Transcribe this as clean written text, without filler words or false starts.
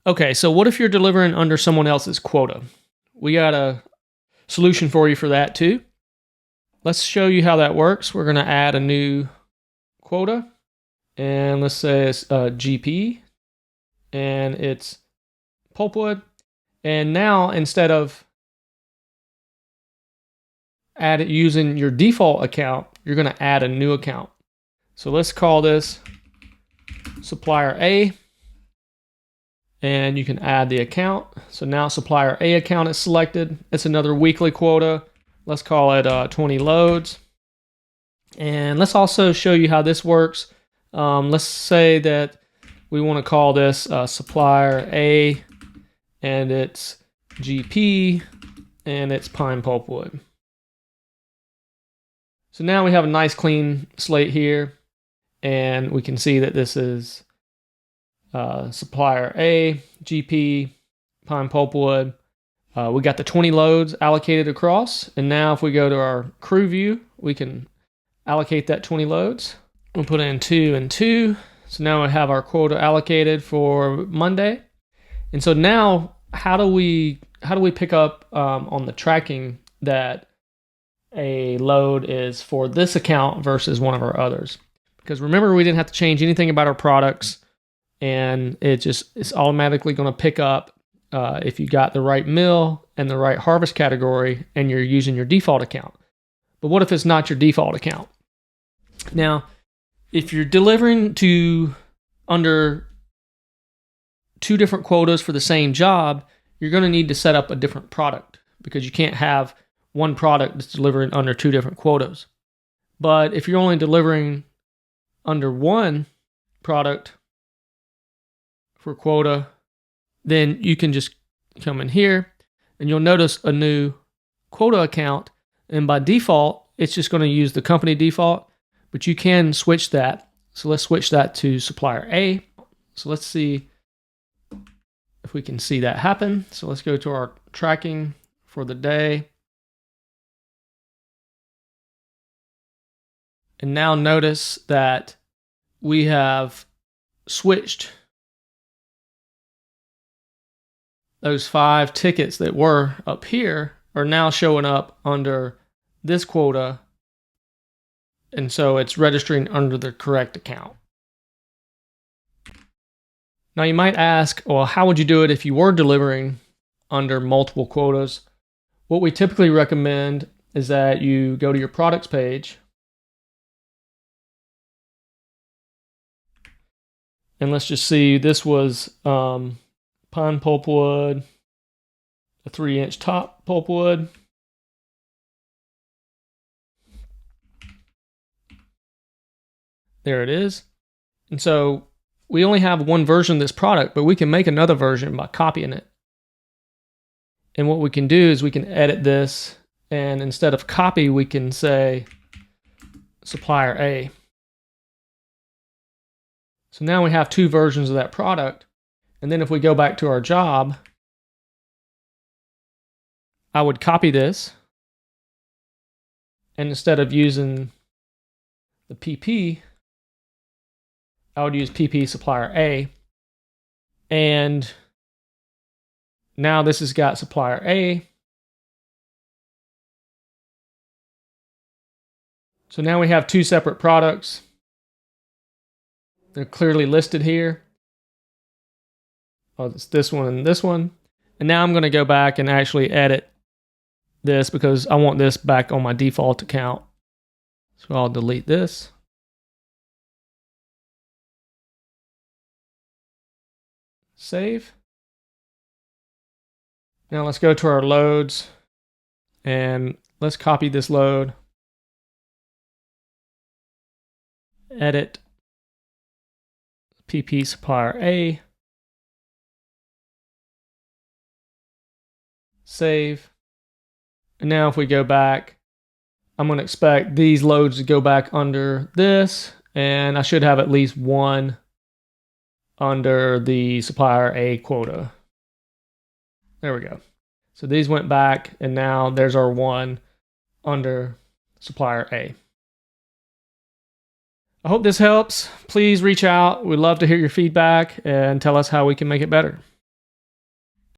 Okay, so what if you're delivering under someone else's quota? We got a solution for you for that too. Let's show you how that works. We're going to add a new quota, and let's say it's GP, and it's pulpwood. And now instead of using your default account, you're going to add a new account. So let's call this supplier A, and you can add the account. So now supplier A account is selected. It's another weekly quota. Let's call it 20 loads. And let's also show you how this works. Let's say that we want to call this supplier A, and it's GP, and it's pine pulpwood. So now we have a nice clean slate here, and we can see that this is supplier A, GP, pine pulpwood. We got the 20 loads allocated across, and now if we go to our crew view, we can allocate that 20 loads. We'll put in 2 and 2. So now we have our quota allocated for Monday. And so now, how do we pick up on the tracking that a load is for this account versus one of our others? Because remember, we didn't have to change anything about our products, and it's automatically going to pick up if you got the right mill and the right harvest category and you're using your default account. But what if it's not your default account? Now, if you're delivering under 2 different quotas for the same job, you're going to need to set up a different product, because you can't have one product that's delivering under 2 different quotas. But if you're only delivering under one product for quota, then you can just come in here and you'll notice a new quota account, and by default it's just going to use the company default, but you can switch that. So let's switch that to supplier A. So let's see if we can see that happen. So let's go to our tracking for the day. And now notice that we have switched those 5 tickets that were up here are now showing up under this quota. And so it's registering under the correct account. Now you might ask, well, how would you do it if you were delivering under multiple quotas? What we typically recommend is that you go to your products page, and let's just see, this was pine pulpwood, a 3-inch top pulpwood. There it is. And so we only have one version of this product, but we can make another version by copying it. And what we can do is we can edit this, and instead of copy, we can say supplier A. So now we have 2 versions of that product. And then if we go back to our job, I would copy this, and instead of using the PP, I would use PP supplier A. And now this has got supplier A. So now we have 2 separate products. They're clearly listed here. Oh, it's this one and this one. And now I'm going to go back and actually edit this because I want this back on my default account. So I'll delete this. Save. Now let's go to our loads and let's copy this load. Edit. PP supplier A. Save. And now if we go back, I'm going to expect these loads to go back under this, and I should have at least one under the supplier A quota. There we go. So these went back, and now there's our one under supplier A. I hope this helps. Please reach out. We'd love to hear your feedback and tell us how we can make it better.